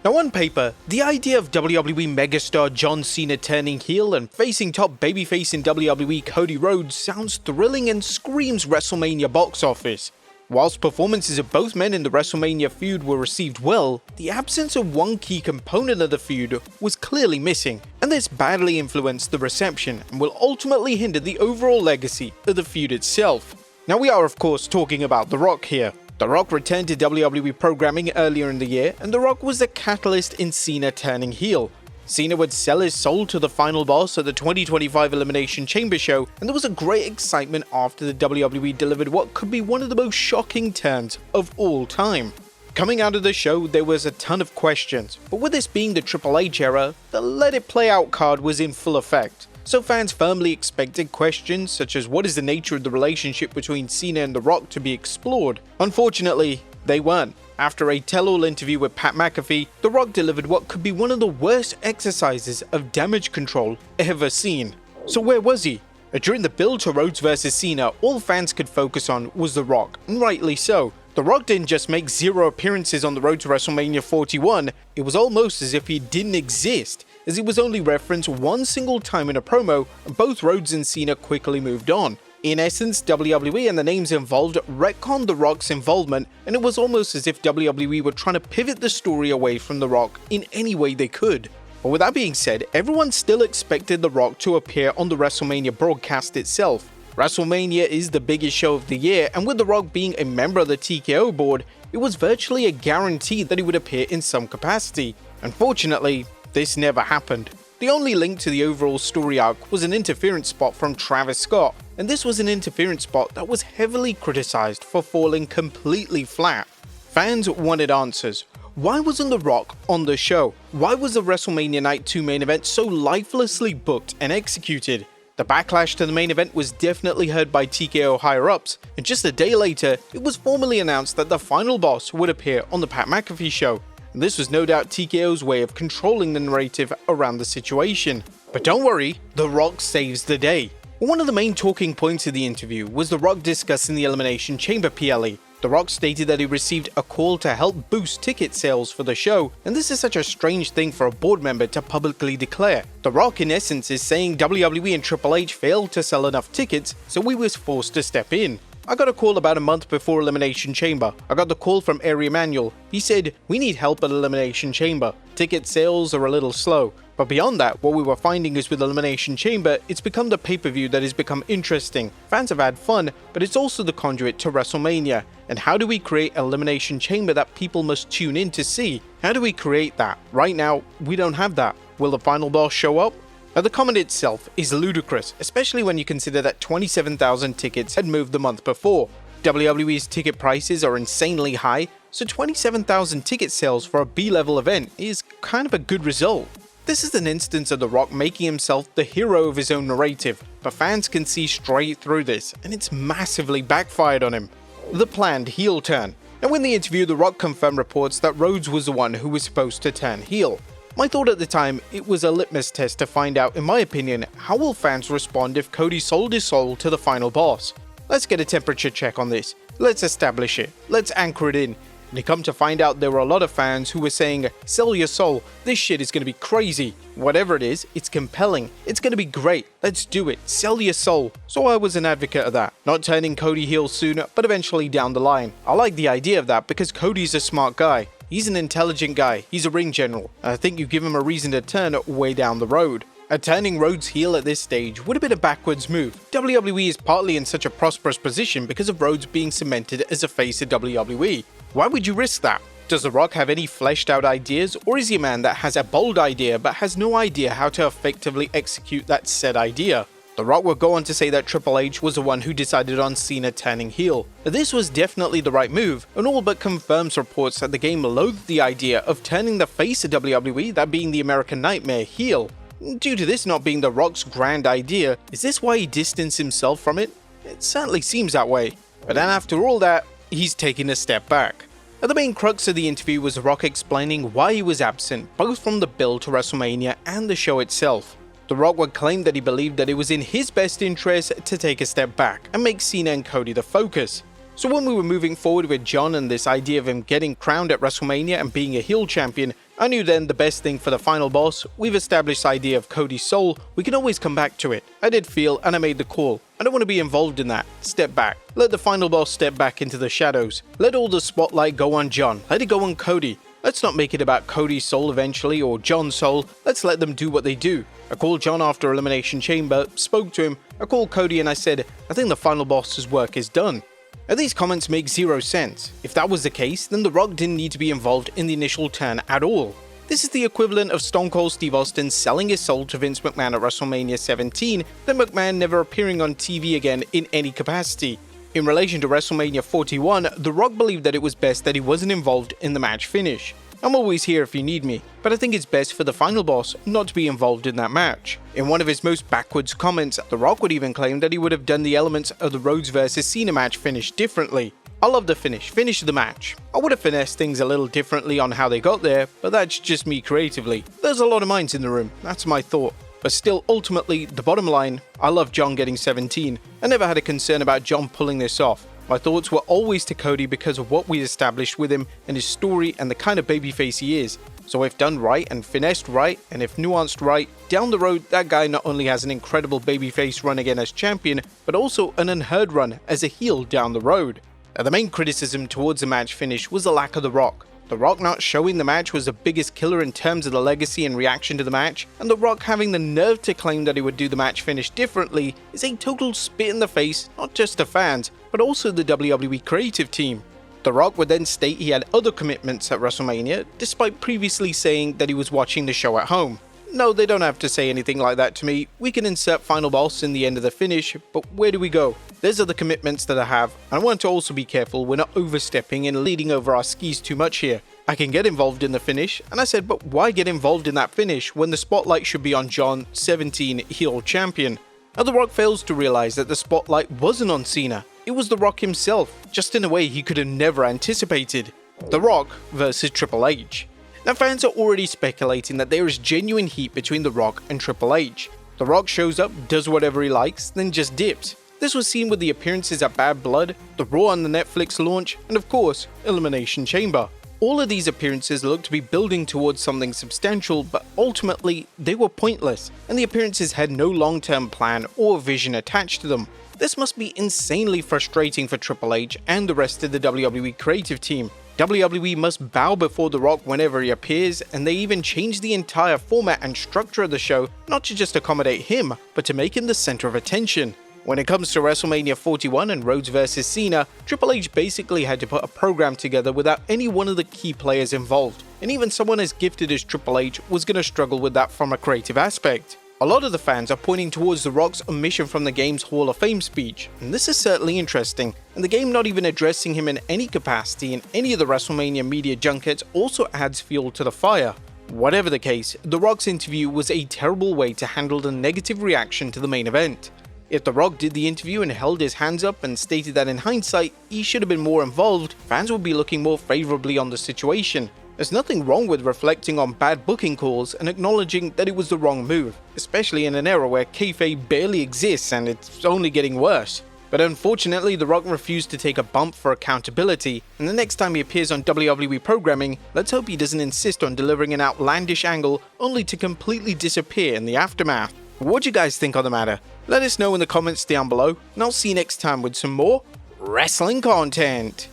Now on paper, the idea of WWE megastar John Cena turning heel and facing top babyface in WWE Cody Rhodes sounds thrilling and screams WrestleMania box office. Whilst performances of both men in the WrestleMania feud were received well, the absence of one key component of the feud was clearly missing, and this badly influenced the reception and will ultimately hinder the overall legacy of the feud itself. Now we are of course talking about The Rock here. The Rock returned to WWE programming earlier in the year, and The Rock was the catalyst in Cena turning heel. Cena would sell his soul to the final boss at the 2025 Elimination Chamber show, and there was a great excitement after the WWE delivered what could be one of the most shocking turns of all time. Coming out of the show, there was a ton of questions, but with this being the Triple H era, the let it play out card was in full effect. So fans firmly expected questions such as what is the nature of the relationship between Cena and The Rock to be explored. Unfortunately, they weren't. After a tell-all interview with Pat McAfee, The Rock delivered what could be one of the worst exercises of damage control ever seen. So where was he? During the build to Rhodes vs Cena, all fans could focus on was The Rock, and rightly so. The Rock didn't just make 0 appearances on the road to WrestleMania 41, it was almost as if he didn't exist, as he was only referenced one single time in a promo, and both Rhodes and Cena quickly moved on. In essence, WWE and the names involved retconned The Rock's involvement, and it was almost as if WWE were trying to pivot the story away from The Rock in any way they could. But with that being said, everyone still expected The Rock to appear on the WrestleMania broadcast itself. WrestleMania is the biggest show of the year, and with The Rock being a member of the TKO board, it was virtually a guarantee that he would appear in some capacity. Unfortunately, this never happened. The only link to the overall story arc was an interference spot from Travis Scott, and this was an interference spot that was heavily criticized for falling completely flat. Fans wanted answers. Why wasn't The Rock on the show? Why was the WrestleMania Night 2 main event so lifelessly booked and executed? The backlash to the main event was definitely heard by TKO higher-ups, and just a day later, it was formally announced that the final boss would appear on the Pat McAfee show. And this was no doubt TKO's way of controlling the narrative around the situation. But don't worry, The Rock saves the day. One of the main talking points of the interview was The Rock discussing the Elimination Chamber PL. The Rock stated that he received a call to help boost ticket sales for the show, and this is such a strange thing for a board member to publicly declare. The Rock in essence is saying WWE and Triple H failed to sell enough tickets, so we was forced to step in. I got a call about a month before Elimination Chamber. I got the call from Ari Emanuel. He said, "We need help at Elimination Chamber. Ticket sales are a little slow." But beyond that, what we were finding is with Elimination Chamber, it's become the pay-per-view that has become interesting. Fans have had fun, but it's also the conduit to WrestleMania. And how do we create Elimination Chamber that people must tune in to see? How do we create that? Right now, we don't have that. Will the final boss show up? Now the comment itself is ludicrous, especially when you consider that 27,000 tickets had moved the month before. WWE's ticket prices are insanely high, so 27,000 ticket sales for a B-level event is kind of a good result. This is an instance of The Rock making himself the hero of his own narrative, but fans can see straight through this, and it's massively backfired on him. The planned heel turn. Now in the interview, The Rock confirmed reports that Rhodes was the one who was supposed to turn heel. My thought at the time, it was a litmus test to find out, in my opinion, how will fans respond if Cody sold his soul to the final boss. Let's get a temperature check on this. Let's establish it. Let's anchor it in. And to come to find out, there were a lot of fans who were saying, "Sell your soul, this shit is gonna be crazy. Whatever it is, it's compelling. It's gonna be great. Let's do it. Sell your soul." So I was an advocate of that. Not turning Cody heel sooner, but eventually down the line. I like the idea of that because Cody's a smart guy. He's an intelligent guy, he's a ring general, and I think you give him a reason to turn way down the road. Turning Rhodes heel at this stage would have been a backwards move. WWE is partly in such a prosperous position because of Rhodes being cemented as a face of WWE. Why would you risk that? Does The Rock have any fleshed out ideas, or is he a man that has a bold idea but has no idea how to effectively execute that said idea? The Rock would go on to say that Triple H was the one who decided on Cena turning heel. This was definitely the right move, and all but confirms reports that the game loathed the idea of turning the face of WWE, that being the American Nightmare, heel. Due to this not being The Rock's grand idea, is this why he distanced himself from it? It certainly seems that way. But then after all that, he's taking a step back. The main crux of the interview was The Rock explaining why he was absent, both from the build to WrestleMania and the show itself. The Rock would claim that he believed that it was in his best interest to take a step back and make Cena and Cody the focus. So when we were moving forward with John and this idea of him getting crowned at WrestleMania and being a heel champion, I knew then the best thing for the final boss, we've established the idea of Cody's soul, we can always come back to it. I did feel and I made the call. I don't want to be involved in that. Step back. Let the final boss step back into the shadows. Let all the spotlight go on John. Let it go on Cody. Let's not make it about Cody's soul eventually or John's soul. Let's let them do what they do. I called John after Elimination Chamber, spoke to him. I called Cody and I said, I think the final boss's work is done. Now these comments make zero sense. If that was the case, then The Rock didn't need to be involved in the initial turn at all. This is the equivalent of Stone Cold Steve Austin selling his soul to Vince McMahon at WrestleMania 17, then McMahon never appearing on TV again in any capacity. In relation to WrestleMania 41, The Rock believed that it was best that he wasn't involved in the match finish. I'm always here if you need me, but I think it's best for the final boss not to be involved in that match. In one of his most backwards comments, The Rock would even claim that he would have done the elements of the Rhodes vs Cena match finish differently. I love the finish the match. I would have finessed things a little differently on how they got there, but that's just me creatively. There's a lot of minds in the room, that's my thought. But still, ultimately, the bottom line, I love John getting 17. I never had a concern about John pulling this off. My thoughts were always to Cody because of what we established with him and his story and the kind of babyface he is. So if done right and finessed right, and if nuanced right, down the road that guy not only has an incredible babyface run again as champion, but also an unheard run as a heel down the road. Now, the main criticism towards the match finish was the lack of The Rock. The Rock not showing the match was the biggest killer in terms of the legacy and reaction to the match, and The Rock having the nerve to claim that he would do the match finish differently is a total spit in the face, not just to fans, but also the WWE creative team. The Rock would then state he had other commitments at WrestleMania, despite previously saying that he was watching the show at home. No, they don't have to say anything like that to me. We can insert final boss in the end of the finish, but where do we go? There's other commitments that I have, and I want to also be careful we're not overstepping and leading over our skis too much here. I can get involved in the finish, and I said, but why get involved in that finish when the spotlight should be on John, 17, heel champion? Now The Rock fails to realize that the spotlight wasn't on Cena. It was The Rock himself, just in a way he could have never anticipated. The Rock versus Triple H. Now fans are already speculating that there is genuine heat between The Rock and Triple H. The Rock shows up, does whatever he likes, then just dips. This was seen with the appearances at Bad Blood, the Raw on the Netflix launch, and of course, Elimination Chamber. All of these appearances looked to be building towards something substantial, but ultimately, they were pointless, and the appearances had no long-term plan or vision attached to them. This must be insanely frustrating for Triple H and the rest of the WWE creative team. WWE must bow before The Rock whenever he appears, and they even changed the entire format and structure of the show not to just accommodate him, but to make him the center of attention. When it comes to WrestleMania 41 and Rhodes vs Cena, Triple H basically had to put a program together without any one of the key players involved, and even someone as gifted as Triple H was going to struggle with that from a creative aspect. A lot of the fans are pointing towards The Rock's omission from the game's Hall of Fame speech, and this is certainly interesting, and the game not even addressing him in any capacity in any of the WrestleMania media junkets also adds fuel to the fire. Whatever the case, The Rock's interview was a terrible way to handle the negative reaction to the main event. If The Rock did the interview and held his hands up and stated that in hindsight he should have been more involved, fans would be looking more favorably on the situation. There's nothing wrong with reflecting on bad booking calls and acknowledging that it was the wrong move, especially in an era where kayfabe barely exists and it's only getting worse. But unfortunately, The Rock refused to take a bump for accountability, and the next time he appears on WWE programming, let's hope he doesn't insist on delivering an outlandish angle only to completely disappear in the aftermath. What do you guys think on the matter? Let us know in the comments down below, and I'll see you next time with some more wrestling content.